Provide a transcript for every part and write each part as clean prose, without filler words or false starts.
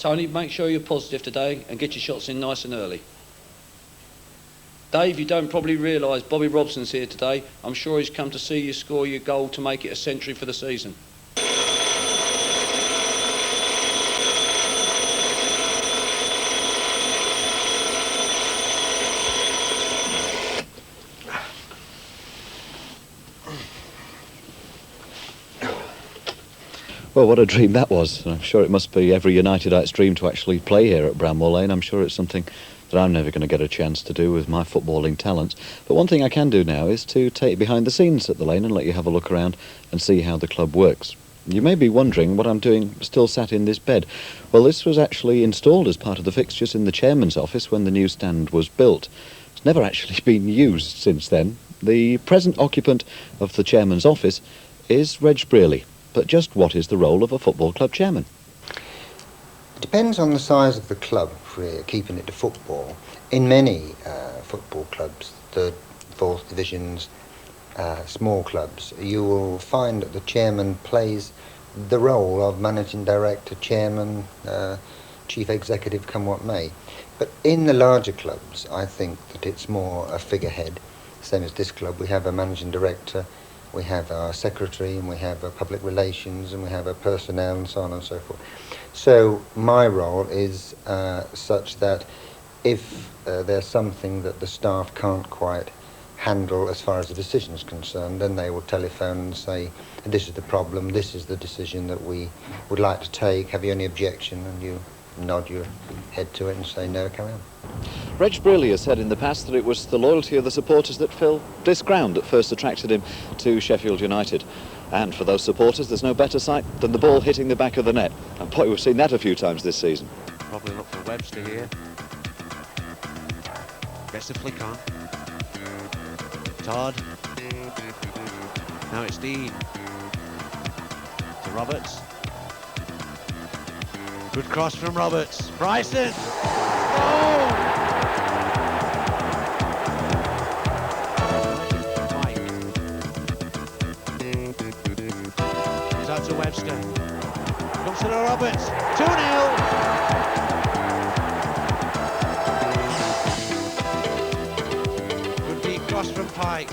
Tony, make sure you're positive today and get your shots in nice and early. Dave, you don't probably realise Bobby Robson's here today. I'm sure he's come to see you score your goal to make it a century for the season. Well, what a dream that was. I'm sure it must be every Unitedite's dream to actually play here at Bramwell Lane. I'm sure it's something that I'm never going to get a chance to do with my footballing talents. But one thing I can do now is to take behind the scenes at the Lane and let you have a look around and see how the club works. You may be wondering what I'm doing still sat in this bed. Well, this was actually installed as part of the fixtures in the chairman's office when the new stand was built. It's never actually been used since then. The present occupant of the chairman's office is Reg Brearley. But just what is the role of a football club chairman? It depends on the size of the club, if we're keeping it to football. In many football clubs, third, fourth divisions, small clubs, you will find that the chairman plays the role of managing director, chairman, chief executive, come what may. But in the larger clubs, I think that it's more a figurehead. Same as this club, we have a managing director, we have our secretary, and we have a public relations, and we have a personnel, and so on and so forth. So my role is such that if there's something that the staff can't quite handle as far as the decision is concerned, then they will telephone and say, this is the problem, this is the decision that we would like to take, have you any objection? And you nod your head to it and say, no, carry on. Reg Brearley has said in the past that it was the loyalty of the supporters that filled this ground that first attracted him to Sheffield United. And for those supporters, there's no better sight than the ball hitting the back of the net. And boy, we've seen that a few times this season. Probably look for Webster here. Gets the flick on. Todd. Now it's Dean. To Roberts. Good cross from Roberts. Bryson! Oh! He's out to Webster. Comes to the Roberts. 2-0! Good deep cross from Pike.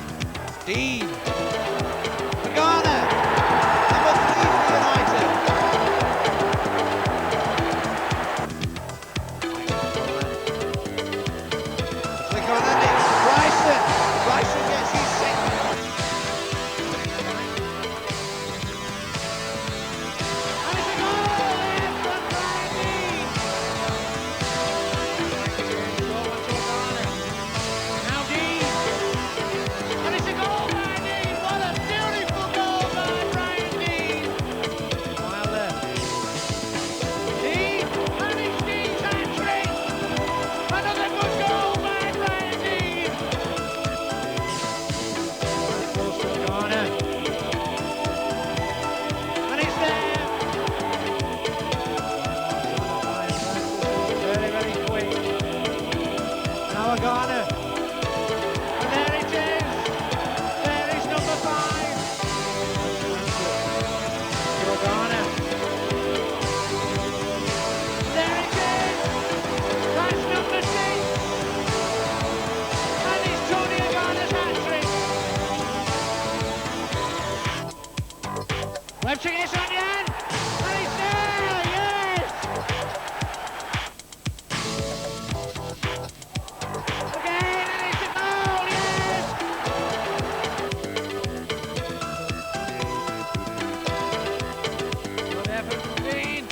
Dean! Garner! Number 3 for United. Bryson gets his second. And it's a goal there from Brian Dean. Now Dean. And it's a goal by Dean. What a beautiful goal by Brian Dean. Wilder. Dean. And it's Dean's hat-trick. Another good goal by Brian Dean. Garner. And it's there. Very, very quick. Now a Garner. And there it is. There is number 5. To a Garner. There it is. That's number 6. And it's Tony Garner's hat-trick. Webster gets on the end, and it's there, yes! Again, and it's a goal, yes! Good effort from Dean,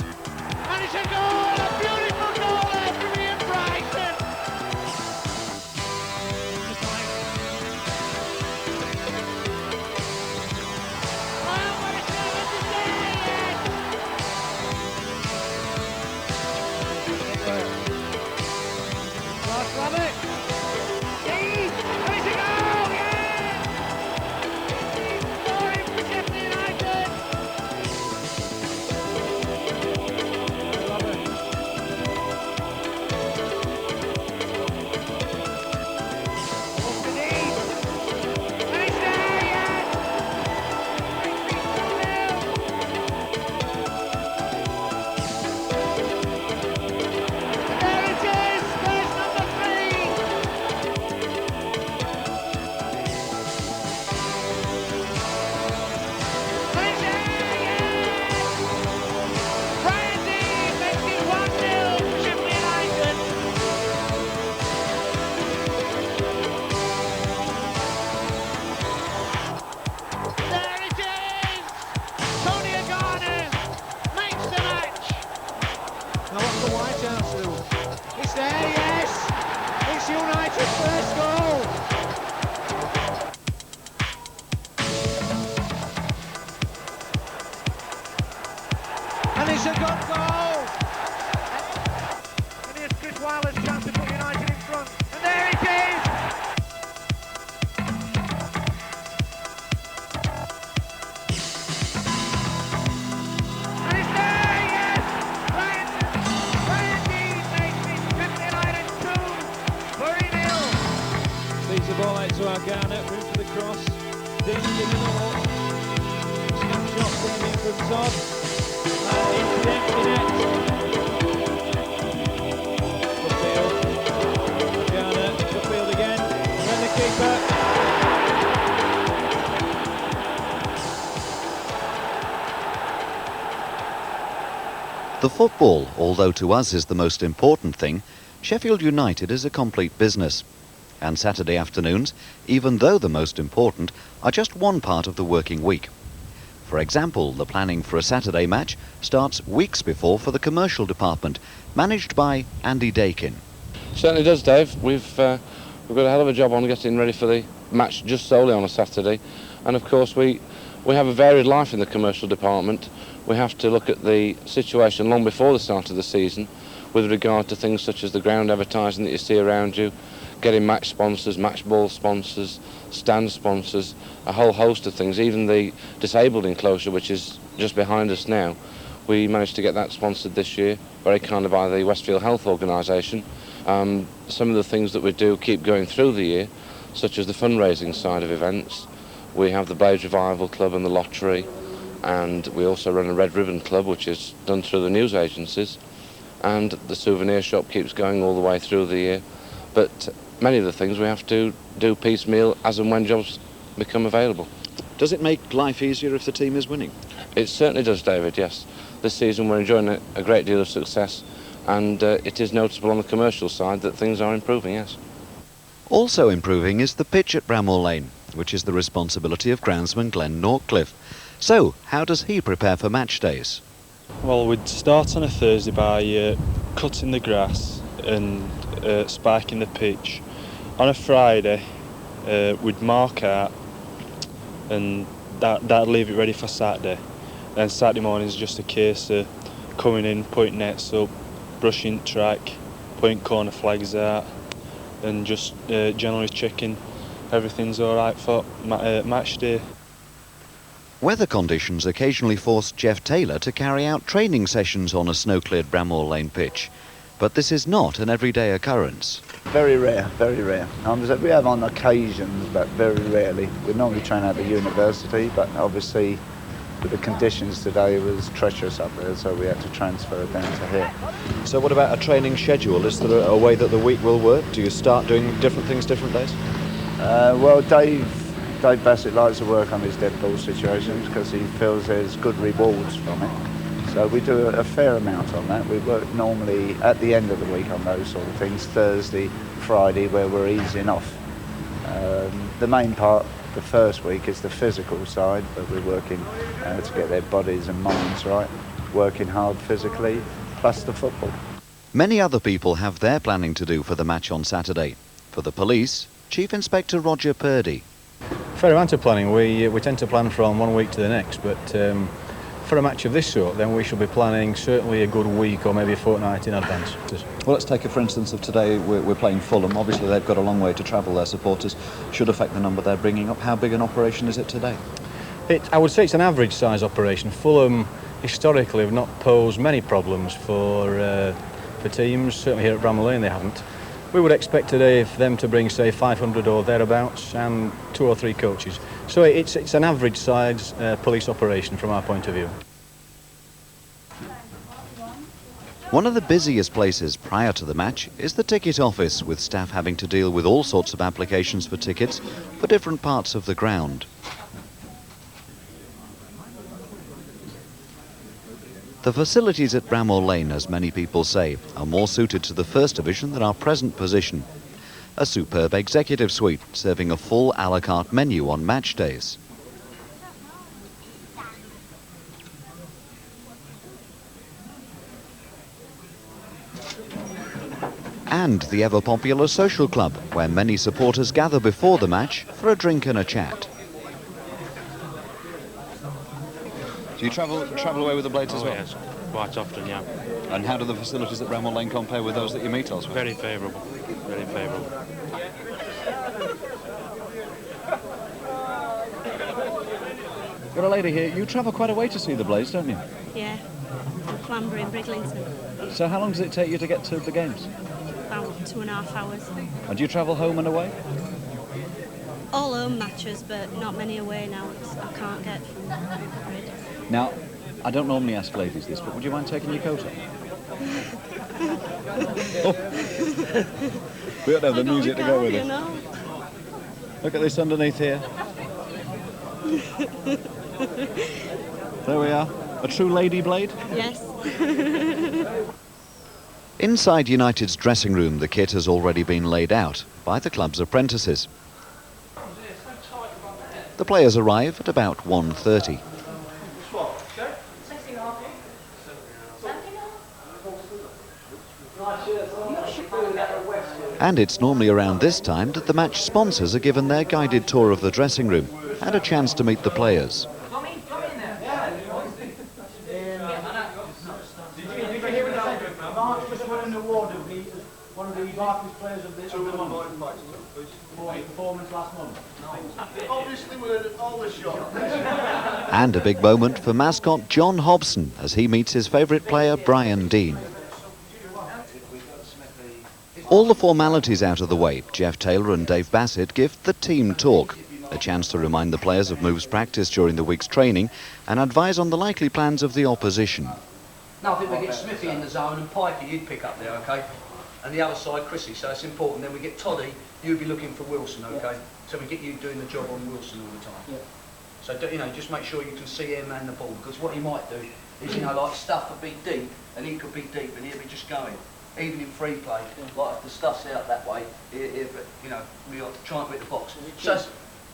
and it's a goal, a beautiful goal there from Ian Bryson! Well, what it's never to say! Feeds the ball out to our Garnett, room for the cross. Dean giving them up. Snapshot coming in from Todd. And into the empty net. Cupfield. Garnett, Cupfield again. And then the keeper. The football, although to us is the most important thing, Sheffield United is a complete business. And Saturday afternoons, even though the most important, are just one part of the working week. For example, the planning for a Saturday match starts weeks before for the commercial department, managed by Andy Dakin. Certainly does, Dave. We've got a hell of a job on getting ready for the match just solely on a Saturday. And of course we have a varied life in the commercial department. We have to look at the situation long before the start of the season with regard to things such as the ground advertising that you see around you, getting match sponsors, match ball sponsors, stand sponsors, a whole host of things. Even the disabled enclosure, which is just behind us now, we managed to get that sponsored this year, very kindly by the Westfield Health Organisation. Some of the things that we do keep going through the year, such as the fundraising side of events. We have the Blades Revival Club and the lottery, and we also run a Red Ribbon Club, which is done through the news agencies, and the souvenir shop keeps going all the way through the year. But many of the things we have to do piecemeal as and when jobs become available. Does it make life easier if the team is winning? It certainly does, David, yes. This season we're enjoying a great deal of success, and it is noticeable on the commercial side that things are improving, yes. Also improving is the pitch at Bramall Lane, which is the responsibility of groundsman Glenn Norcliffe. So, how does he prepare for match days? Well, we'd start on a Thursday by cutting the grass and spiking the pitch. On a Friday, we'd mark out, and that'd leave it ready for Saturday. Then Saturday morning is just a case of coming in, putting nets up, brushing track, putting corner flags out, and just generally checking everything's all right for match day. Weather conditions occasionally forced Jeff Taylor to carry out training sessions on a snow-cleared Bramall Lane pitch. But this is not an everyday occurrence. Very rare, very rare. We have on occasions, but very rarely. We normally train at the university, but obviously with the conditions today it was treacherous up there, so we had to transfer it down to here. So what about a training schedule? Is there a way that the week will work? Do you start doing different things different days? Well, Dave Bassett likes to work on his dead ball situations because he feels there's good rewards from it. So we do a fair amount on that. We work normally at the end of the week on those sort of things, Thursday, Friday, where we're easing off. The main part, the first week, is the physical side, but we're working to get their bodies and minds right, working hard physically, plus the football. Many other people have their planning to do for the match on Saturday. For the police, Chief Inspector Roger Purdy. Fair amount of planning. We tend to plan from one week to the next, but for a match of this sort, then we should be planning certainly a good week or maybe a fortnight in advance. Well, let's take it for instance of today. We're playing Fulham. Obviously they've got a long way to travel, their supporters. Should affect the number they're bringing up. How big an operation is it today? I would say it's an average size operation. Fulham historically have not posed many problems for teams. Certainly here at Bramall Lane they haven't. We would expect today for them to bring, say, 500 or thereabouts and 2 or 3 coaches. So it's an average size police operation from our point of view. One of the busiest places prior to the match is the ticket office, with staff having to deal with all sorts of applications for tickets for different parts of the ground. The facilities at Bramall Lane, as many people say, are more suited to the First Division than our present position. A superb executive suite serving a full a la carte menu on match days. And the ever-popular social club, where many supporters gather before the match for a drink and a chat. Do you travel away with the Blades as well? Yes, quite often, yeah. And how do the facilities at Bramall Lane compare with those that you meet elsewhere? Very favourable, very favourable. Got a lady here. You travel quite a way to see the Blades, don't you? Yeah, from Clanbury and Briglington. So how long does it take you to get to the games? About 2.5 hours. And do you travel home and away? All home matches, but not many away now. I can't get from. I'm afraid. Now, I don't normally ask ladies this, but would you mind taking your coat off? We don't have the music to go with it. Look at this underneath here. There we are. A true lady blade? Yes. Inside United's dressing room, the kit has already been laid out by the club's apprentices. The players arrive at about 1:30. And it's normally around this time that the match sponsors are given their guided tour of the dressing room and a chance to meet the players. And a big moment for mascot John Hobson as he meets his favourite player Brian Dean. All the formalities out of the way, Jeff Taylor and Dave Bassett give the team talk, a chance to remind the players of moves practiced during the week's training and advise on the likely plans of the opposition. No, I think we get Smithy in the zone and Pikey, you'd pick up there, OK? And the other side, Chrissy, so it's important. Then we get Toddy, you'd be looking for Wilson, OK? So we get you doing the job on Wilson all the time. Yeah. So, you know, just make sure you can see him and the ball, because what he might do is, you know, like stuff would be deep, and he could be deep, and he'd be just going. Even in free play, like if the stuff's out that way, but you know, we are trying to hit the box. So,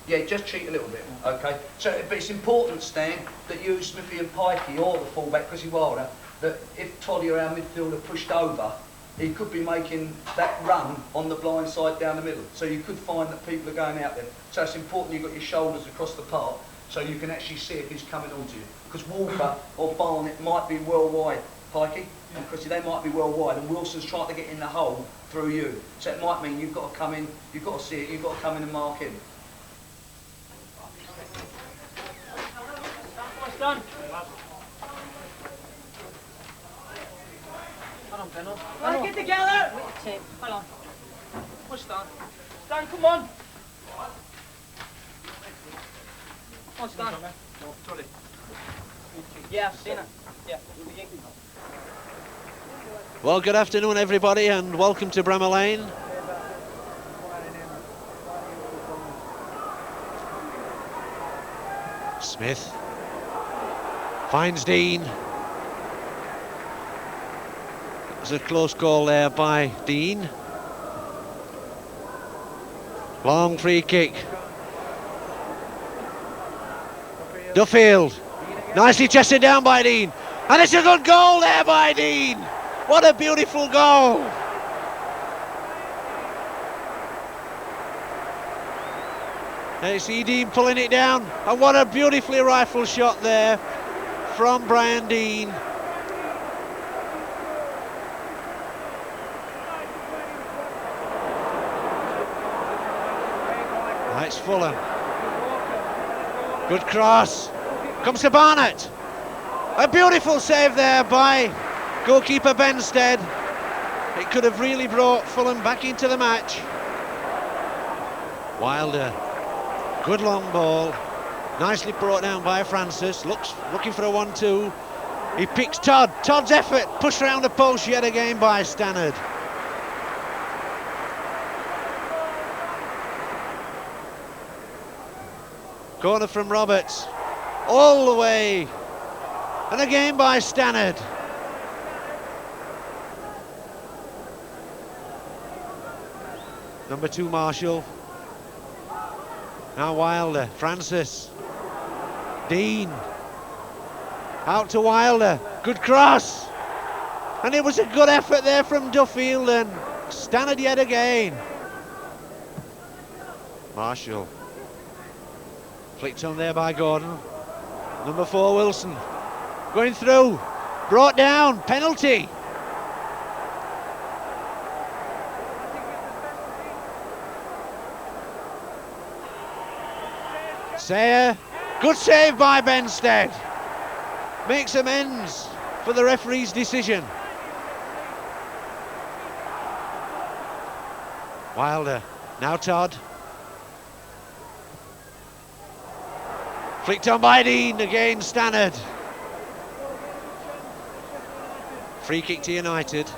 yeah, just cheat a little bit, okay? So, but it's important, Stan, that you, Smithy and Pikey, or the fullback, Chrissy Wilder, that if Toddy or our midfielder pushed over, he could be making that run on the blind side down the middle. So you could find that people are going out there. So it's important you've got your shoulders across the park so you can actually see if he's coming onto you. Because Walker or Barnett might be well wide, Pikey and Chrissy, they might be well wide, and Wilson's trying to get in the hole through you. So it might mean you've got to come in, you've got to see it, you've got to come in and mark him. Done. Right, get together! Hold on. Push Stan. Stan, come on! Come on, Stan. Yeah, I've seen it. Yeah. Well, good afternoon, everybody, and welcome to Bramall Lane. Smith finds Dean. It was a close call there by Dean. Long free kick. Duffield. Nicely chested down by Dean. And it's a good goal there by Dean. What a beautiful goal. There you see Dean pulling it down. And what a beautifully rifled shot there from Brian Dean. It's Fulham. Good cross. Comes to Barnett. A beautiful save there by goalkeeper Benstead. It could have really brought Fulham back into the match. Wilder. Good long ball. Nicely brought down by Francis. Looking for a 1-2. He picks Todd. Todd's effort pushed around the post yet again by Stannard. Corner from Roberts, all the way, and again by Stannard. Number 2 Marshall. Now Wilder, Francis, Dean, out to Wilder, good cross, and it was a good effort there from Duffield, and Stannard yet again. Marshall. Flicked on there by Gordon. Number 4 Wilson. Going through. Brought down. Penalty. Sayer. Good save by Benstead. Makes amends for the referee's decision. Wilder. Now Todd. Flicked on by Dean, again Stannard. Free kick to United.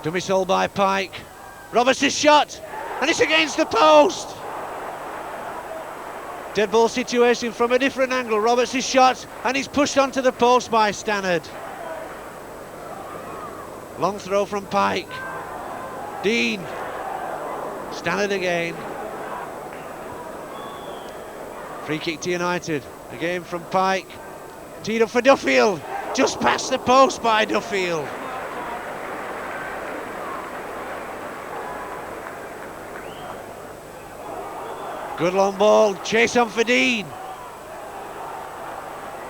Dummy soul by Pike. Roberts' shot, and it's against the post. Dead ball situation from a different angle. Roberts' shot, and he's pushed onto the post by Stannard. Long throw from Pike. Dean. Stannard again. Free kick to United. Again from Pike. Teed up for Duffield. Just past the post by Duffield. Good long ball. Chase on for Dean.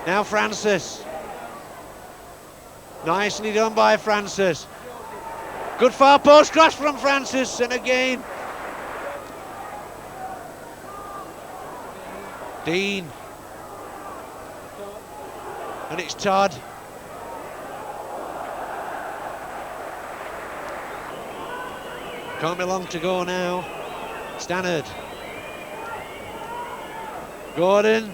Now Francis. Nicely done by Francis. Good far post cross from Francis, and again Dean. And it's Todd. Can't be long to go now. Stannard. Gordon.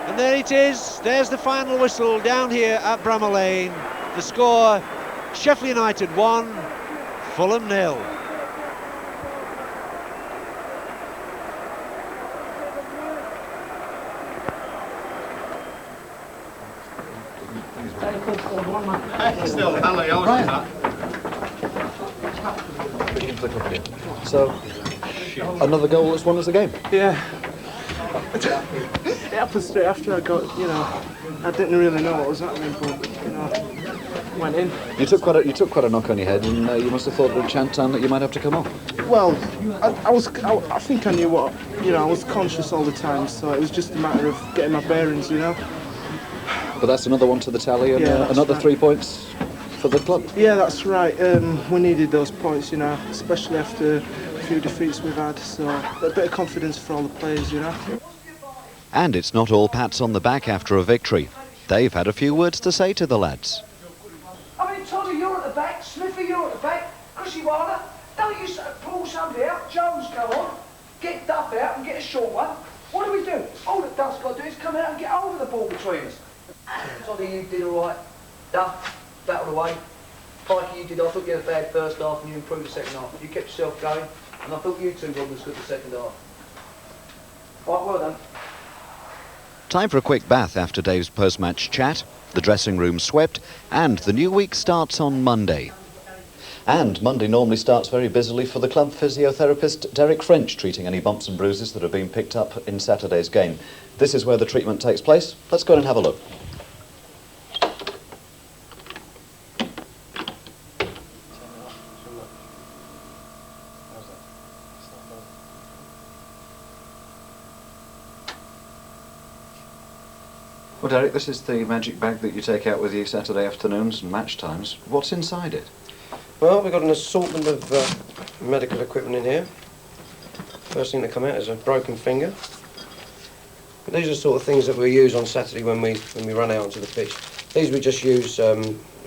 And there it is. There's the final whistle down here at Bramall Lane. The score, Sheffield United 1, Fulham 0. So, another goal that's won us the game. Yeah. It happened straight after I got, I didn't really know what was happening, but, went in. You took quite a knock on your head, and you must have thought at a chance time that you might have to come off. Well, I think I knew what, I was conscious all the time, so it was just a matter of getting my bearings, But that's another one to the tally, and another right. 3 points for the club. Yeah, that's right. We needed those points, especially after a few defeats we've had, so a bit of confidence for all the players, And it's not all pats on the back after a victory. They've had a few words to say to the lads. I mean, Toddy, you're at the back. Smithy, you're at the back. Chrissy Wilder, don't you pull somebody out. Jones, go on. Get Duff out and get a short one. What do we do? All that Duff's got to do is come out and get hold of the ball between us. Toddy, you did all right. Duff, battled away. Pikey, you did. I thought you had a bad first half and you improved the second half. You kept yourself going, and I thought you two were as good the second half. Right, well done. Time for a quick bath after Dave's post-match chat, the dressing room swept, and the new week starts on Monday. And Monday normally starts very busily for the club physiotherapist Derek French, treating any bumps and bruises that have been picked up in Saturday's game. This is where the treatment takes place. Let's go and have a look. Well, Derek, this is the magic bag that you take out with you Saturday afternoons and match times. What's inside it? Well, we've got an assortment of medical equipment in here. First thing that come out is a broken finger. But these are the sort of things that we use on Saturday when we run out onto the pitch. These we just use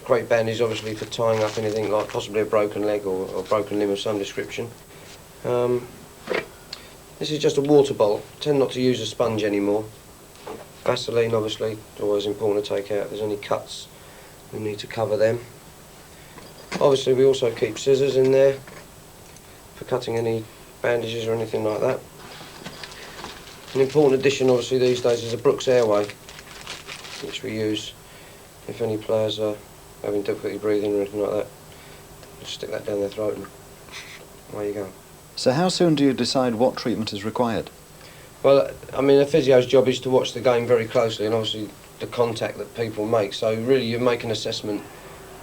crate bandages, obviously, for tying up anything like possibly a broken leg or broken limb of some description. This is just a water bottle. Tend not to use a sponge anymore. Vaseline, obviously, always important to take out. If there's any cuts, we need to cover them. Obviously, we also keep scissors in there for cutting any bandages or anything like that. An important addition, obviously, these days is a Brooks Airway, which we use if any players are having difficulty breathing or anything like that. Just stick that down their throat and away you go. So how soon do you decide what treatment is required? Well, I mean, a physio's job is to watch the game very closely and obviously the contact that people make. So really you make an assessment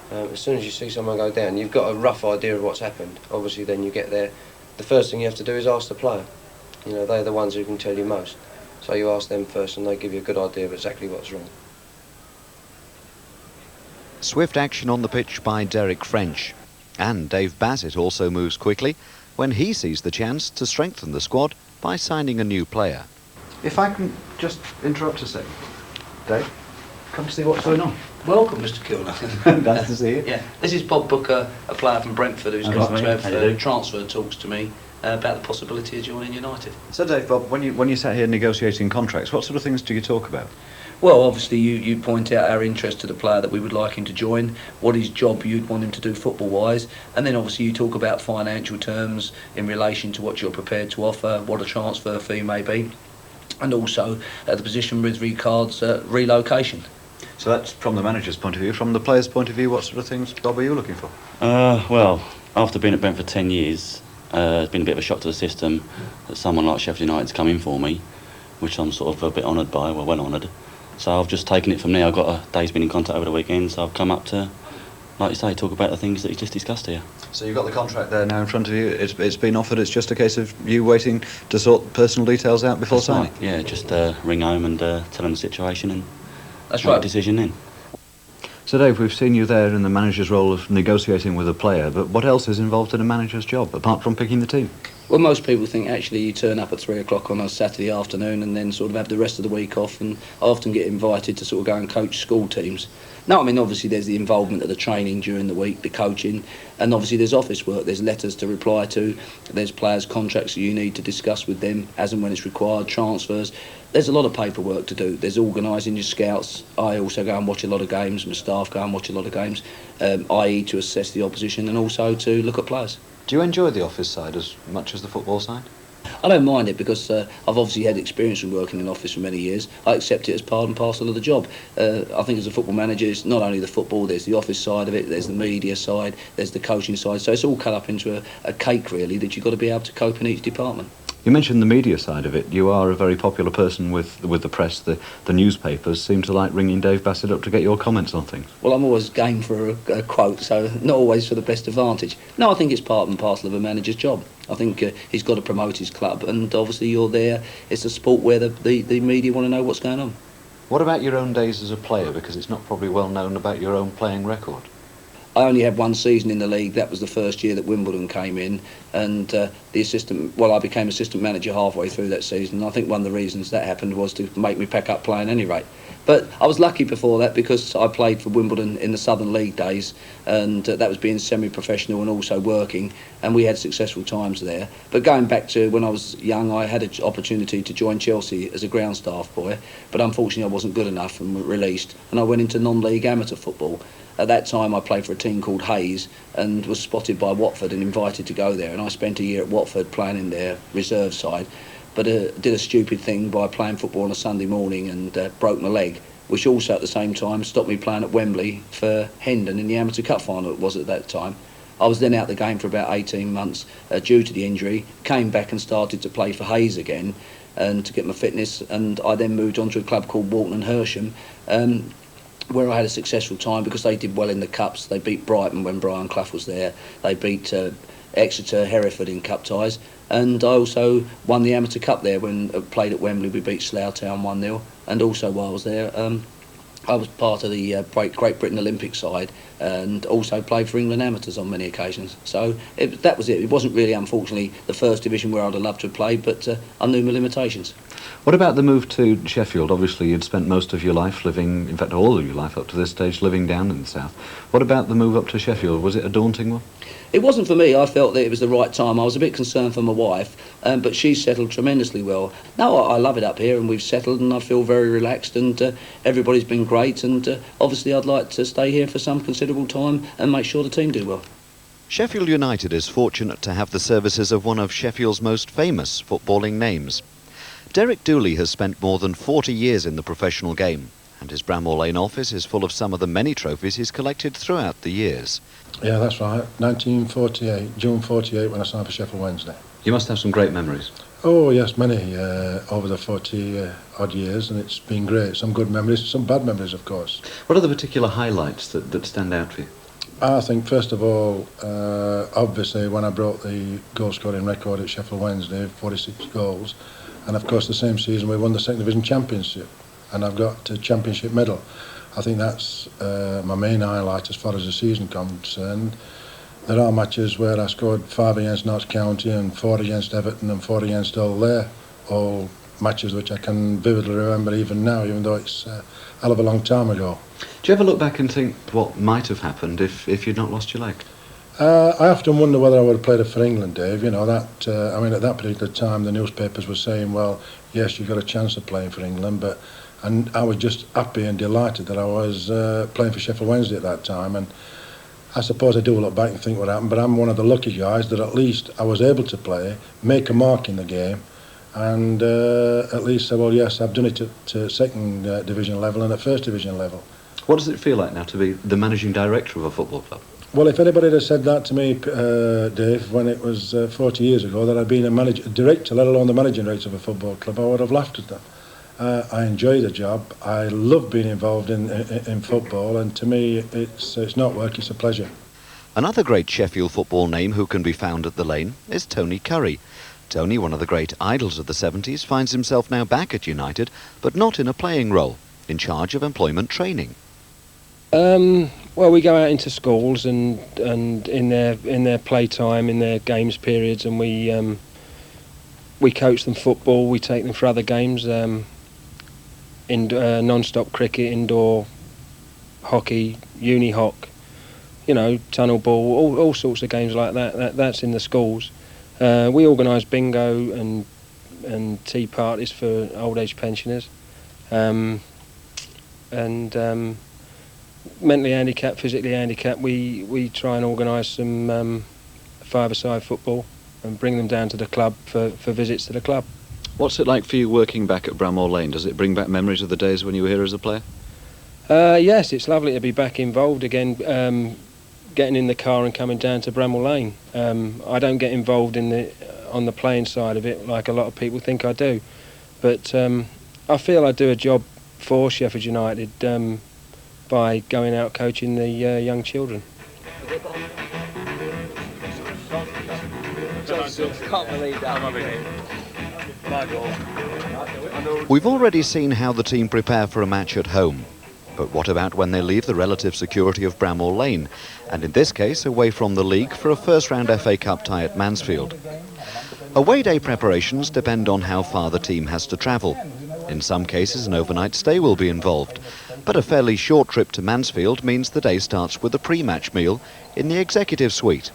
as soon as you see someone go down. You've got a rough idea of what's happened. Obviously then you get there. The first thing you have to do is ask the player. They're the ones who can tell you most. So you ask them first and they give you a good idea of exactly what's wrong. Swift action on the pitch by Derek French. And Dave Bassett also moves quickly when he sees the chance to strengthen the squad by signing a new player. If I can just interrupt a second. Dave, come see what's going on. Welcome, Mr. Kilner. Nice to see you. Yeah, this is Bob Booker, a player from Brentford who's Nice got to to meet you. have How you doing? transfer talks to me about the possibility of joining United. So Dave, Bob, when you sat here negotiating contracts, what sort of things do you talk about? Well, obviously you point out our interest to the player that we would like him to join, what his job you'd want him to do football-wise, and then obviously you talk about financial terms in relation to what you're prepared to offer, what a transfer fee may be, and also the position with regards relocation. So that's from the manager's point of view. From the player's point of view, what sort of things, Bob, are you looking for? Well, after being at Brentford 10 years, it's been a bit of a shock to the system that someone like Sheffield United's come in for me, which I'm sort of a bit honoured by, well honoured. So I've just taken it from there. Dave's been in contact over the weekend, so I've come up to, like you say, talk about the things that he's just discussed here. So you've got the contract there now in front of you. It's been offered. It's just a case of you waiting to sort personal details out before signing. Right. Yeah, just ring home and tell them the situation and That's make right. a decision then. So Dave, we've seen you there in the manager's role of negotiating with a player, but what else is involved in a manager's job apart from picking the team? Well, most people think actually you turn up at 3 o'clock on a Saturday afternoon and then sort of have the rest of the week off, and I often get invited to sort of go and coach school teams. No, I mean, obviously there's the involvement of the training during the week, the coaching, and obviously there's office work, there's letters to reply to, there's players' contracts that you need to discuss with them as and when it's required, transfers. There's a lot of paperwork to do. There's organising your scouts. I also go and watch a lot of games, my staff go and watch a lot of games, i.e. to assess the opposition and also to look at players. Do you enjoy the office side as much as the football side? I don't mind it because I've obviously had experience in working in an office for many years. I accept it as part and parcel of the job. I think as a football manager, it's not only the football, there's the office side of it, there's the media side, there's the coaching side. So it's all cut up into a cake, really, that you've got to be able to cope in each department. You mentioned the media side of it. You are a very popular person with the press. The newspapers seem to like ringing Dave Bassett up to get your comments on things. Well, I'm always game for a quote, so not always for the best advantage. No, I think it's part and parcel of a manager's job. I think he's got to promote his club, and obviously you're there. It's a sport where the media want to know what's going on. What about your own days as a player? Because it's not probably well known about your own playing record. I only had one season in the league. That was the first year that Wimbledon came in, and I became assistant manager halfway through that season. I think one of the reasons that happened was to make me pack up playing at any rate. But I was lucky before that because I played for Wimbledon in the Southern League days, and that was being semi-professional and also working, and we had successful times there. But going back to when I was young, I had an opportunity to join Chelsea as a ground staff boy, but unfortunately I wasn't good enough and released, and I went into non-league amateur football. At that time I played for a team called Hayes and was spotted by Watford and invited to go there, and I spent a year at Watford playing in their reserve side, but did a stupid thing by playing football on a Sunday morning and broke my leg, which also at the same time stopped me playing at Wembley for Hendon in the Amateur Cup final it was at that time. I was then out the game for about 18 months due to the injury, came back and started to play for Hayes again and to get my fitness, and I then moved on to a club called Walton and Hersham, where I had a successful time because they did well in the cups. They beat Brighton when Brian Clough was there. They beat Exeter, Hereford in cup ties, and I also won the Amateur Cup there when I played at Wembley. We beat Slough Town 1-0, and also while I was there I was part of the Great Britain Olympic side and also played for England amateurs on many occasions. So that was it. It wasn't really, unfortunately, the first division where I'd have loved to have played, but I knew my limitations. What about the move to Sheffield? Obviously you'd spent most of your life living, in fact all of your life up to this stage, living down in the south. What about the move up to Sheffield? Was it a daunting one? It wasn't for me. I felt that it was the right time. I was a bit concerned for my wife, but she's settled tremendously well. No, I love it up here, and we've settled, and I feel very relaxed, and everybody's been great, and obviously I'd like to stay here for some considerable time and make sure the team do well. Sheffield United is fortunate to have the services of one of Sheffield's most famous footballing names. Derek Dooley has spent more than 40 years in the professional game, and his Bramall Lane office is full of some of the many trophies he's collected throughout the years. Yeah, that's right. 1948, June 48, when I signed for Sheffield Wednesday. You must have some great memories. Oh, yes, many over the 40 odd years, and it's been great. Some good memories, some bad memories, of course. What are the particular highlights that stand out for you? I think, first of all, obviously, when I broke the goal-scoring record at Sheffield Wednesday, 46 goals, and of course the same season we won the second division championship, and I've got a championship medal. I think that's my main highlight as far as the season concerned. There are matches where I scored 5 against Notts County and 4 against Everton and 4 against Hull there, all matches which I can vividly remember even now, even though it's a hell of a long time ago. Do you ever look back and think what might have happened if you'd not lost your leg? I often wonder whether I would have played it for England, Dave. You know, that, I mean, at that particular time, the newspapers were saying, well, yes, you've got a chance of playing for England, but and I was just happy and delighted that I was playing for Sheffield Wednesday at that time. And I suppose I do look back and think what happened, but I'm one of the lucky guys that at least I was able to play, make a mark in the game, and at least say, well, yes, I've done it to second division level and at first division level. What does it feel like now to be the managing director of a football club? Well, if anybody had said that to me, Dave, when it was 40 years ago, that I'd been a director, let alone the managing director of a football club, I would have laughed at them. I enjoy the job. I love being involved in football, and to me, it's not work, it's a pleasure. Another great Sheffield football name who can be found at the Lane is Tony Curry. Tony, one of the great idols of the 70s, finds himself now back at United, but not in a playing role, in charge of employment training. Well, we go out into schools and in their playtime, in their games periods, and we coach them football. We take them for other games, non-stop cricket, indoor hockey, uni-hock, you know, tunnel ball, all sorts of games like that. That's in the schools. We organise bingo and tea parties for old age pensioners, and mentally handicapped, physically handicapped, we try and organise some five-a-side football and bring them down to the club for visits to the club. What's it like for you working back at Bramall Lane? Does it bring back memories of the days when you were here as a player? Yes, it's lovely to be back involved again, getting in the car and coming down to Bramall Lane. I don't get involved on the playing side of it like a lot of people think I do, but I feel I do a job for Sheffield United by going out coaching the young children. Can't believe that. We've already seen how the team prepare for a match at home. But what about when they leave the relative security of Bramall Lane, and in this case away from the league for a first-round FA Cup tie at Mansfield? Away day preparations depend on how far the team has to travel. In some cases an overnight stay will be involved, but a fairly short trip to Mansfield means the day starts with a pre-match meal in the executive suite.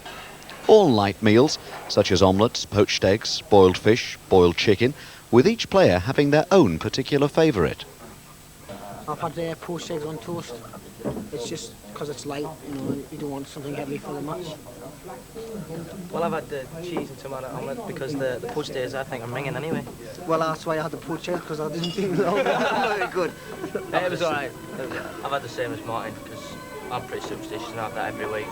All light meals, such as omelettes, poached eggs, boiled fish, boiled chicken, with each player having their own particular favourite. I've had poached eggs on toast. It's just because it's light, you know, you don't want something heavy for the match. Well, I've had the cheese and tomato omelette because the poached eggs I think are minging anyway. Well, that's why I had the poached eggs, because I didn't think they were very good. It was alright. I've had the same as Martin because I'm pretty superstitious and I have that every week.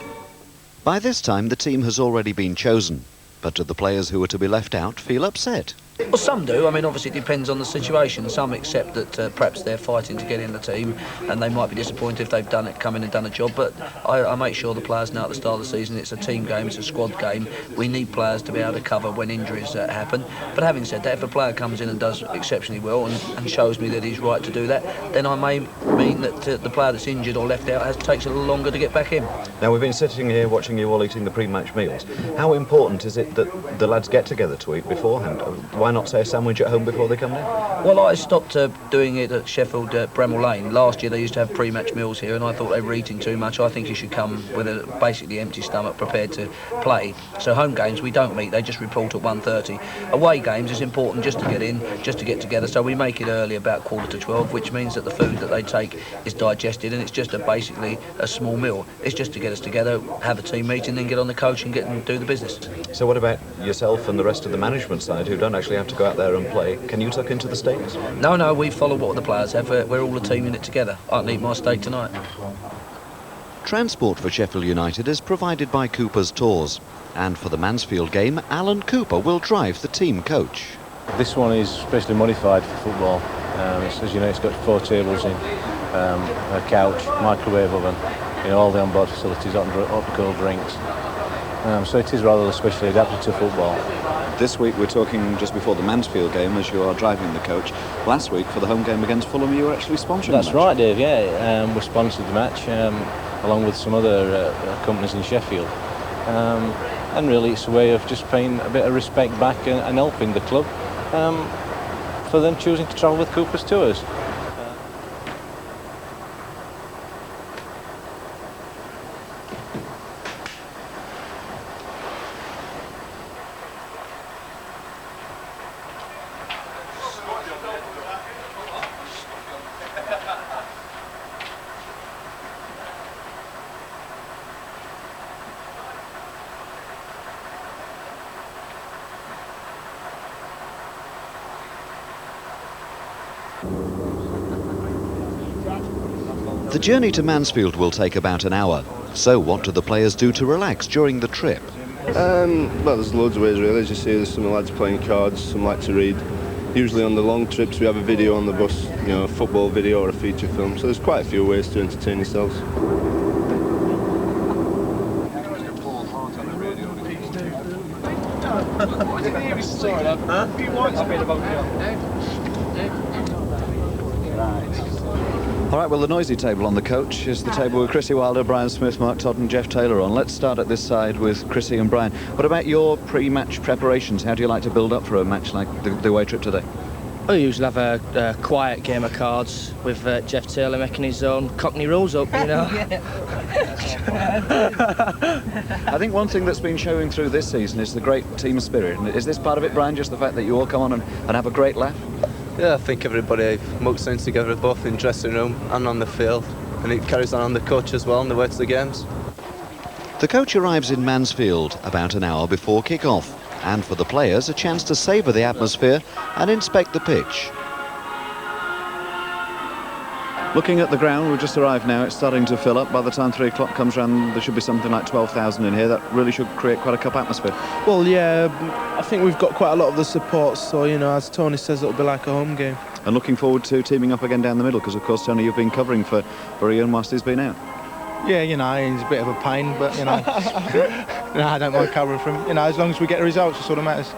By this time the team has already been chosen, but do the players who are to be left out feel upset? Well, some do. I mean, obviously it depends on the situation. Some accept that perhaps they're fighting to get in the team and they might be disappointed if they've come in and done a job, but I make sure the players know at the start of the season it's a team game, it's a squad game. We need players to be able to cover when injuries happen. But having said that, if a player comes in and does exceptionally well and shows me that he's right to do that, then I may mean that the player that's injured or left out takes a little longer to get back in. Now, we've been sitting here watching you all eating the pre-match meals. How important is it that the lads get together to eat beforehand? Why not say a sandwich at home before they come down? Well, I stopped doing it at Sheffield Bramall Lane. Last year they used to have pre-match meals here and I thought they were eating too much. I think you should come with a basically empty stomach prepared to play. So home games we don't meet, they just report at 1:30. Away games it's important just to get in, just to get together, so we make it early, about 11:45, which means that the food that they take is digested and it's just basically a small meal. It's just to get us together, have a team meeting, then get on the coach and get and do the business. So what about yourself and the rest of the management side who don't actually have to go out there and play? Can you tuck into the steaks? No, we follow what the players have. We're all a team in it together. I can eat my steak tonight. Transport for Sheffield United is provided by Cooper's Tours, and for the Mansfield game, Alan Cooper will drive the team coach. This one is specially modified for football. As you know, it's got 4 tables in, a couch, microwave oven, you know, all the onboard facilities, hot and cold drinks. So it is rather specially adapted to football. This week we're talking just before the Mansfield game as you are driving the coach. Last week for the home game against Fulham you were actually sponsoring the match. That's right, Dave, yeah. We sponsored the match along with some other companies in Sheffield. And really it's a way of just paying a bit of respect back and helping the club. for them choosing to travel with Cooper's Tours. The journey to Mansfield will take about an hour. So what do the players do to relax during the trip? Well, there's loads of ways really. As you see, there's some lads playing cards, some like to read. Usually on the long trips we have a video on the bus, you know, a football video or a feature film. So there's quite a few ways to entertain yourselves. All right, well, the noisy table on the coach is the table with Chrissy Wilder, Brian Smith, Mark Todd and Jeff Taylor on. Let's start at this side with Chrissy and Brian. What about your pre-match preparations? How do you like to build up for a match like the away trip today? I usually have a quiet game of cards with Jeff Taylor making his own Cockney rules up, you know. I think one thing that's been showing through this season is the great team spirit. And is this part of it, Brian, just the fact that you all come on and have a great laugh? Yeah, I think everybody mucks in together both in dressing room and on the field, and it carries on the coach as well on the way to the games. The coach arrives in Mansfield about an hour before kick-off, and for the players a chance to savour the atmosphere and inspect the pitch. Looking at the ground, we've just arrived now, it's starting to fill up. By the time 3 o'clock comes round, there should be something like 12,000 in here. That really should create quite a cup atmosphere. Well, yeah, I think we've got quite a lot of the support, so, you know, as Tony says, it'll be like a home game. And looking forward to teaming up again down the middle, because of course, Tony, you've been covering for Ian whilst he's been out. Yeah, you know, he's a bit of a pain, but, you know, no, I don't mind covering for him. You know, as long as we get the results, that's all that matters.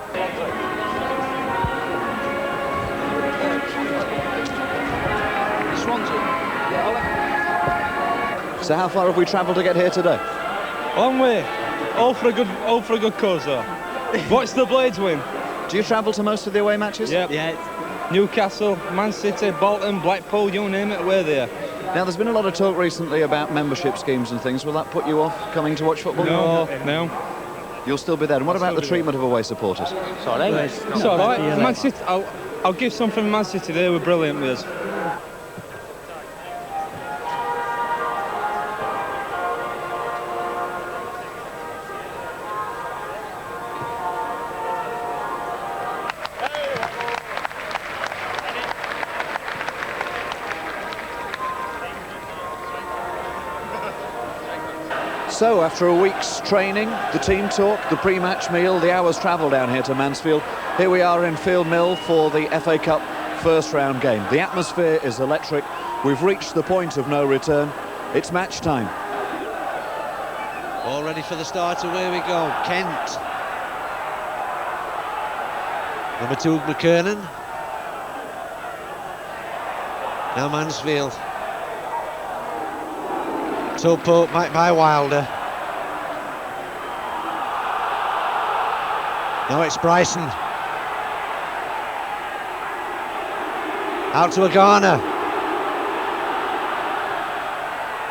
So how far have we travelled to get here today? Long way. All for a good cause though. Watch the Blades win. Do you travel to most of the away matches? Yep. Yeah. Newcastle, Man City, Bolton, Blackpool, you name it, we're there. Now there's been a lot of talk recently about membership schemes and things. Will that put you off coming to watch football? No. You'll still be there. And what about the treatment of away supporters? Sorry. It's all right. Man City, I'll give some from Man City. They were brilliant with us. So, after a week's training, the team talk, the pre-match meal, the hour's travel down here to Mansfield, here we are in Field Mill for the FA Cup first round game. The atmosphere is electric. We've reached the point of no return. It's match time. All ready for the start, away we go. Kent. Number 2, McKernan. Now Mansfield. Topo by Wilder. Now it's Bryson. Out to Agana.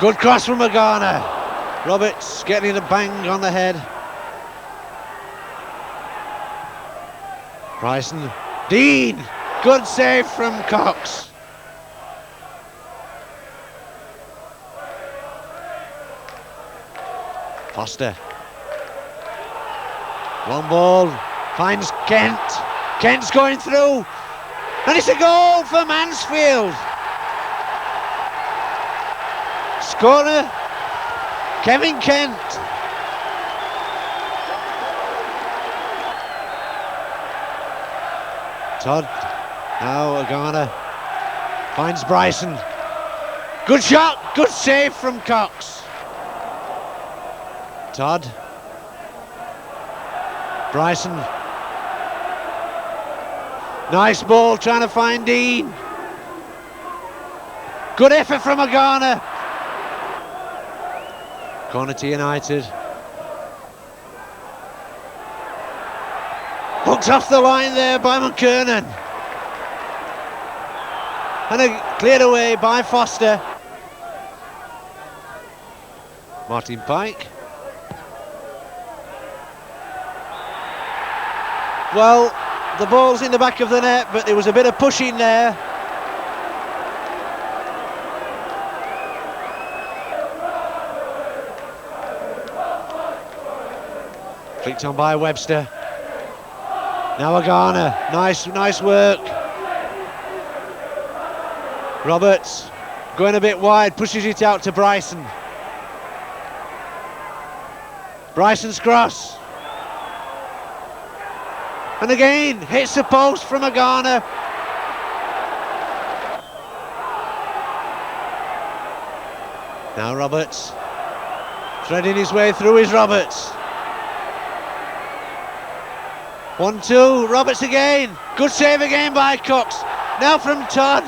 Good cross from Agana. Roberts getting a bang on the head. Bryson. Dean. Good save from Cox. Foster. Long ball. Finds Kent. Kent's going through. And it's a goal for Mansfield. Scorer, Kevin Kent. Todd. Now Agana. Finds Bryson. Good shot. Good save from Cox. Todd. Bryson. Nice ball, trying to find Dean. Good effort from Agana. Corner to United. Hooked off the line there by McKernan. And cleared away by Foster. Martin Pike. Well, the ball's in the back of the net, but there was a bit of pushing there. Flicked on by Webster. Now Agana. Nice work. Roberts going a bit wide, pushes it out to Bryson. Bryson's cross. And again, hits the post from Agana. Now Roberts. Threading his way through is Roberts. 1-2, Roberts again. Good save again by Cox. Now from Todd.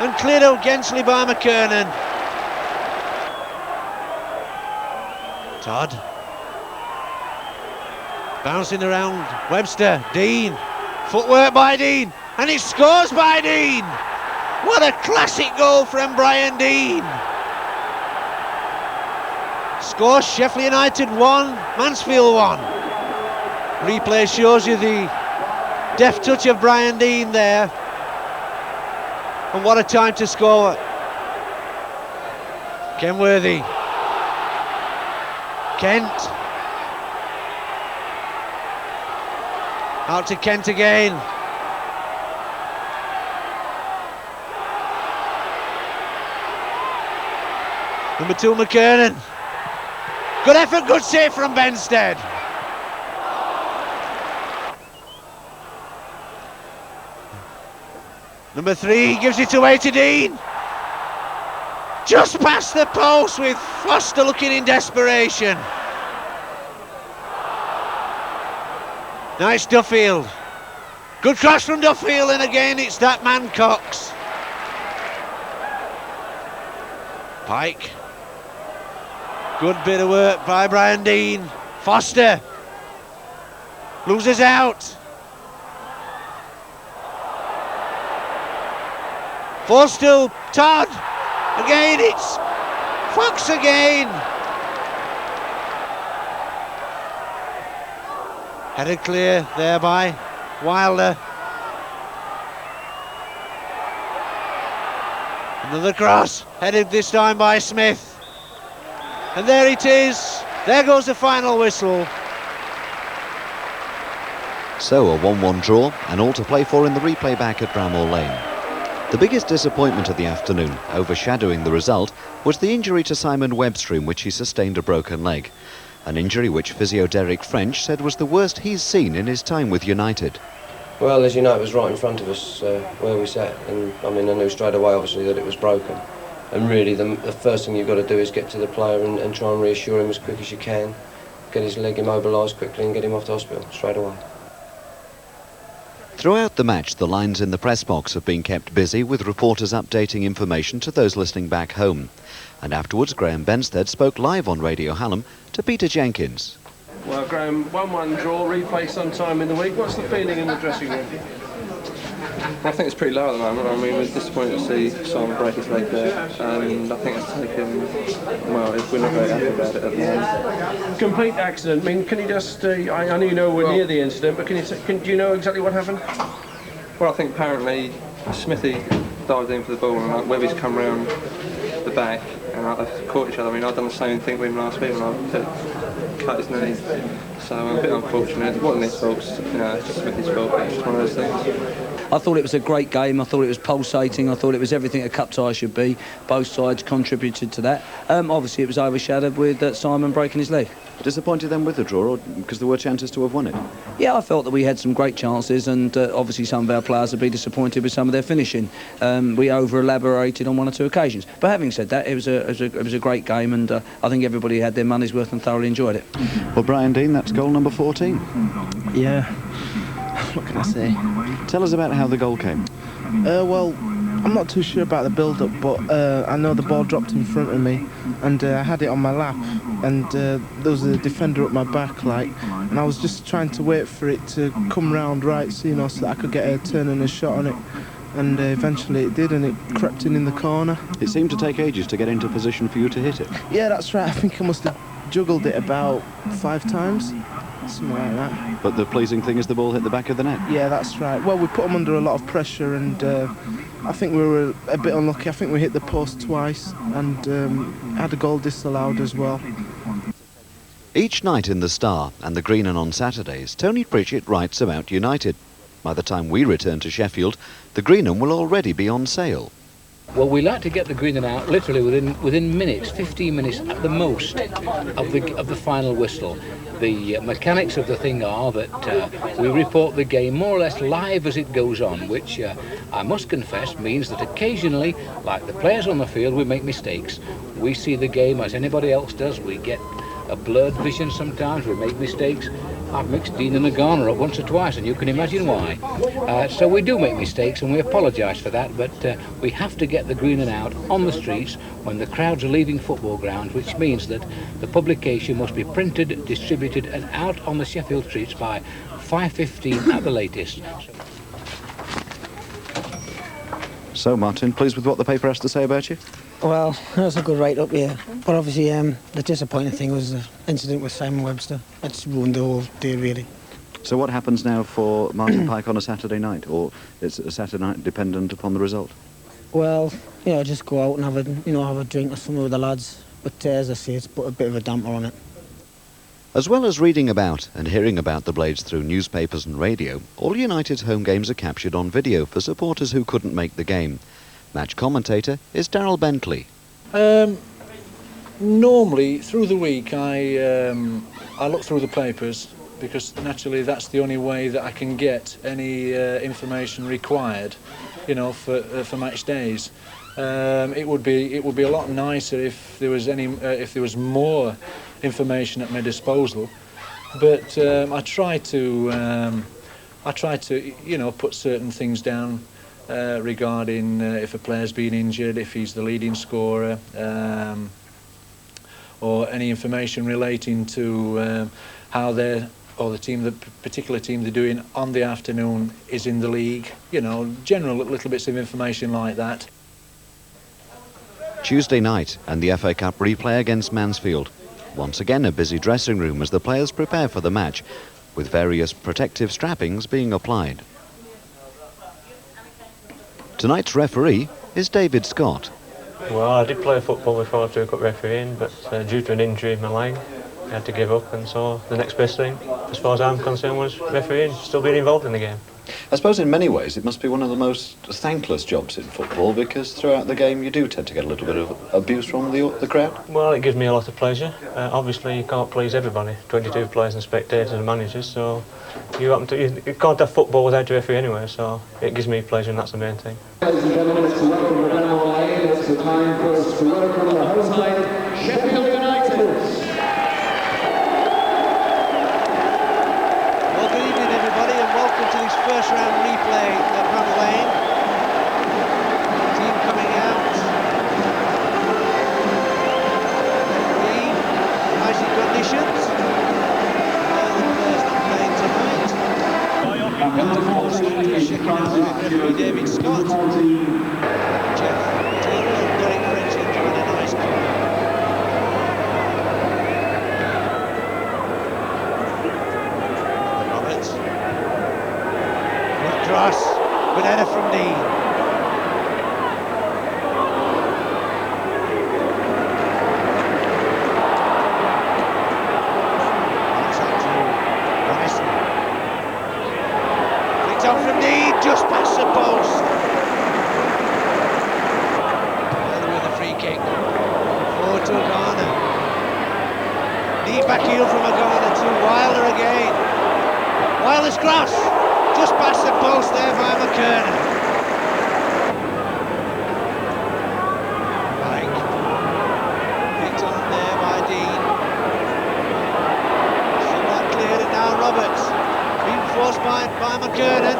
And cleared out gently by McKernan. Todd. Bouncing around Webster. Dean. Footwork by Dean. And he scores by Dean. What a classic goal from Brian Dean. Scores Sheffield United 1, Mansfield 1. Replay shows you the deft touch of Brian Dean there. And what a time to score. Kenworthy. Kent. Out to Kent again. Number 2, McKernan. Good effort, good save from Benstead. Number 3 gives it away to Dean. Just past the post with Foster looking in desperation. Nice Duffield. Good cross from Duffield, and again it's that man Cox. Pike. Good bit of work by Brian Dean. Foster. Loses out. Four still. Todd. Again it's Fox again. Headed clear there by Wilder. Another cross. Headed this time by Smith. And there it is. There goes the final whistle. So a 1-1 draw and all to play for in the replay back at Bramall Lane. The biggest disappointment of the afternoon, overshadowing the result, was the injury to Simon Webster, in which he sustained a broken leg. An injury which physio Derek French said was the worst he's seen in his time with United. Well, as you know, it was right in front of us where we sat, and I mean, I knew straight away, obviously, that it was broken. And really, the first thing you've got to do is get to the player and try and reassure him as quick as you can, get his leg immobilised quickly and get him off to hospital straight away. Throughout the match, the lines in the press box have been kept busy with reporters updating information to those listening back home. And afterwards, Graham Benstead spoke live on Radio Hallam to Peter Jenkins. Well, Graham, 1-1 draw, replay sometime in the week. What's the feeling in the dressing room? I think it's pretty low at the moment. I mean, we're disappointed to see Simon break his leg there, and I think it's taken, well, we're not very happy about it at the moment. Complete accident. I mean, can you just, I know you know we're near the incident, but do you know exactly what happened? Well, I think apparently Smithy dived in for the ball and Webby's come round the back and they've caught each other. I mean, I've done the same thing with him last week when I cut his knee. So a bit unfortunate. It wasn't his fault, it's just Smithy's fault, but it's just one of those things. I thought it was a great game. I thought it was pulsating. I thought it was everything a cup tie should be. Both sides contributed to that. Obviously, it was overshadowed with Simon breaking his leg. Disappointed then with the draw, or because there were chances to have won it? Yeah, I felt that we had some great chances, and obviously some of our players would be disappointed with some of their finishing. We over-elaborated on one or two occasions. But having said that, it was a great game, and I think everybody had their money's worth and thoroughly enjoyed it. Well, Brian Dean, that's goal number 14. Yeah. What can I say? Tell us about how the goal came. Well, I'm not too sure about the build-up, but I know the ball dropped in front of me, and I had it on my lap, and there was a defender up my back, and I was just trying to wait for it to come round right, so that I could get a turn and a shot on it. and eventually it did, and it crept in the corner. It seemed to take ages to get into position for you to hit it. Yeah, that's right. I think I must have juggled it about 5 times, something like that. But the pleasing thing is the ball hit the back of the net. Yeah, that's right. Well, we put them under a lot of pressure, and I think we were a bit unlucky. I think we hit the post twice and had a goal disallowed as well. Each night in the Star and the Green and on Saturdays, Tony Pritchett writes about United. By the time we return to Sheffield, the Greenham will already be on sale. Well, we like to get the Greenham out literally within minutes, 15 minutes at the most of the final whistle. The mechanics of the thing are that we report the game more or less live as it goes on, which I must confess means that occasionally, like the players on the field, we make mistakes. We see the game as anybody else does. We get a blurred vision sometimes, we make mistakes. I've mixed Dean and Nagana up once or twice, and you can imagine why. So we do make mistakes, and we apologise for that, but we have to get the Greenham out on the streets when the crowds are leaving football grounds, which means that the publication must be printed, distributed, and out on the Sheffield streets by 5:15 at the latest. So, Martin, pleased with what the paper has to say about you? Well, that's a good write-up, yeah. But obviously, the disappointing thing was the incident with Simon Webster. That's ruined the whole day, really. So what happens now for Martin Pike on a Saturday night? Or is a Saturday night dependent upon the result? Well, just go out and have a drink or something with the lads. But as I say, it's put a bit of a damper on it. As well as reading about and hearing about the Blades through newspapers and radio, all United's home games are captured on video for supporters who couldn't make the game. Match commentator is Darryl Bentley. Normally, through the week, I look through the papers because naturally that's the only way that I can get any information required, for match days. It would be a lot nicer if there was more information at my disposal, but I try to put certain things down. Regarding if a player's been injured, if he's the leading scorer, or any information relating to how the particular team they're doing on the afternoon is in the league. General little bits of information like that. Tuesday night and the FA Cup replay against Mansfield. Once again a busy dressing room as the players prepare for the match, with various protective strappings being applied. Tonight's referee is David Scott. Well, I did play football before I took up refereeing, but due to an injury in my leg, I had to give up, and so the next best thing, as far as I'm concerned, was refereeing, still being involved in the game. I suppose in many ways it must be one of the most thankless jobs in football, because throughout the game you do tend to get a little bit of abuse from the crowd. Well, it gives me a lot of pleasure. Obviously you can't please everybody, 22 players and spectators and managers, so you can't have football without a referee anyway, so it gives me pleasure, and that's the main thing. Ladies and gentlemen, it's welcome the Bramall Lane. It's the time for us to welcome the home side, Sheffield United. Well, good evening everybody, and welcome to this first round replay at Bramall Lane. Team coming out. Referee, nicely conditions. The players not playing tonight. Of course, checking out referee David Scott. Jeff Kilner and Derek French enjoying a nice goal. Roberts. Good cross. Good header from Dean. Out from Dean, just past the post. With a free kick. Forward to Agana. Dean back heel from Agana to Wilder again. Wilder's cross, just past the post there by McKernan. Mike. Picked on there by Dean. Still not cleared, and now Roberts. Being forced by McKernan.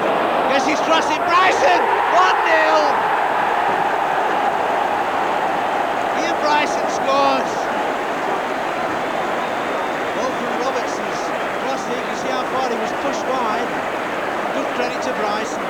Yes, he's crossing Bryson! 1-0! Ian Bryson scores! Goal from Robertson's crossing. You can see how far he was pushed wide. Good credit to Bryson.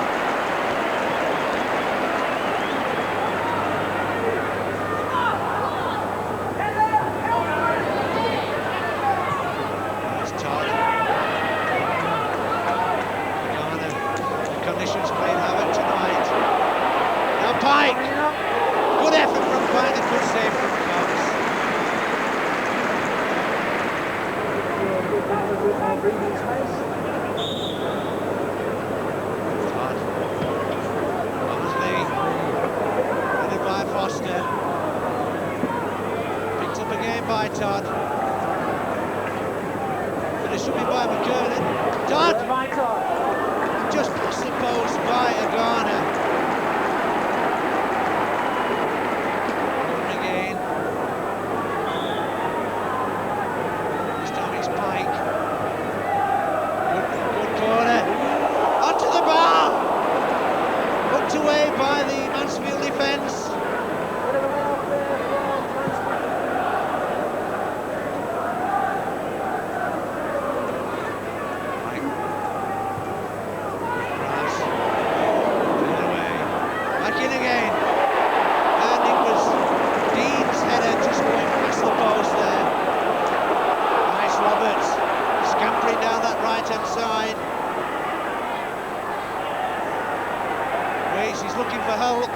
for help.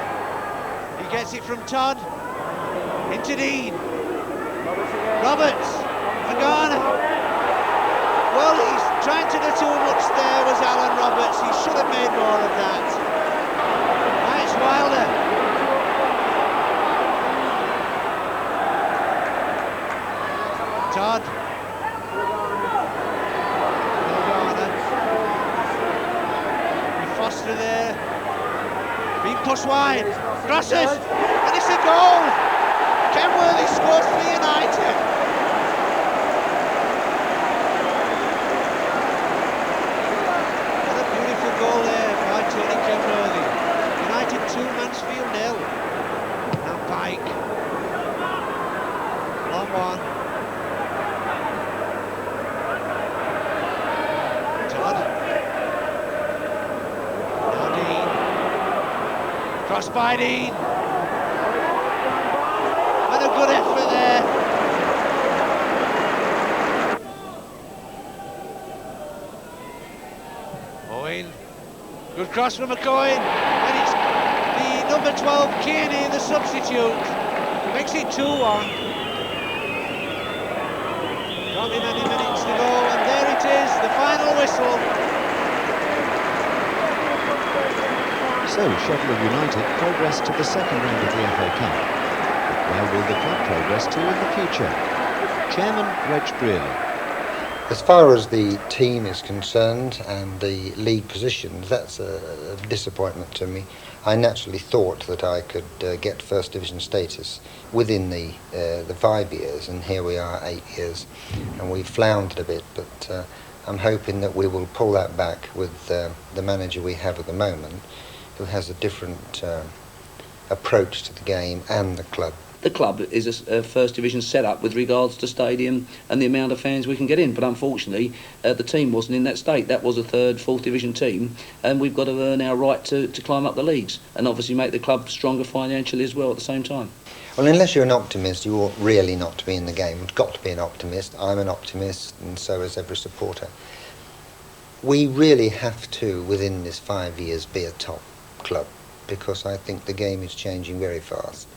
He gets it from Todd. Into Dean. Roberts. Magana. Well, he's trying to do too much there, was Alan Roberts. He should have made more of that. Nice Wilder. Todd. Foster there, being pushed wide, crosses, and it's a goal! Kenworthy scores for United. What a beautiful goal there by Tony Kenworthy. United 2, Mansfield 0. Now Pike. Long one. Cross by Dean. And a good effort there. Owen. Good cross from McCoy. And it's the number 12, Kearney, the substitute. Makes it 2-1. Not be many minutes to go, and there it is, the final whistle. So, Sheffield United progress to the second round of the FA Cup. But where will the club progress to in the future? Chairman Reg Brearley. As far as the team is concerned and the league positions, that's a disappointment to me. I naturally thought that I could get First Division status within the 5 years, and here we are 8 years, and we've floundered a bit, but I'm hoping that we will pull that back with the manager we have at the moment, who has a different approach to the game and the club. The club is a First Division setup with regards to stadium and the amount of fans we can get in, but unfortunately the team wasn't in that state. That was a third, fourth division team, and we've got to earn our right to climb up the leagues and obviously make the club stronger financially as well at the same time. Well, unless you're an optimist, you ought really not to be in the game. You've got to be an optimist. I'm an optimist, and so is every supporter. We really have to, within this 5 years, be a top club, because I think the game is changing very fast.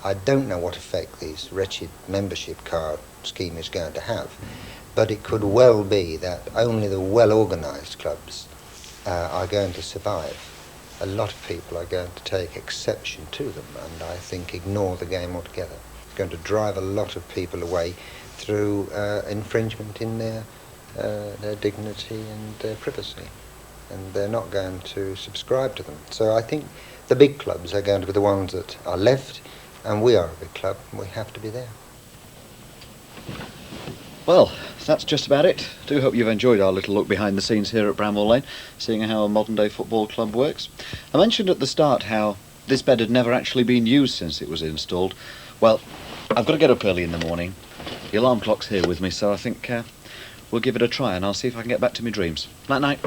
I don't know what effect this wretched membership card scheme is going to have, but it could well be that only the well-organised clubs are going to survive. A lot of people are going to take exception to them and I think ignore the game altogether. It's going to drive a lot of people away through infringement in their dignity and their privacy, and they're not going to subscribe to them. So I think the big clubs are going to be the ones that are left, and we are a big club, and we have to be there. Well, that's just about it. I do hope you've enjoyed our little look behind the scenes here at Bramwell Lane, seeing how a modern day football club works. I mentioned at the start how this bed had never actually been used since it was installed. Well, I've got to get up early in the morning. The alarm clock's here with me, so I think we'll give it a try and I'll see if I can get back to my dreams. Night night.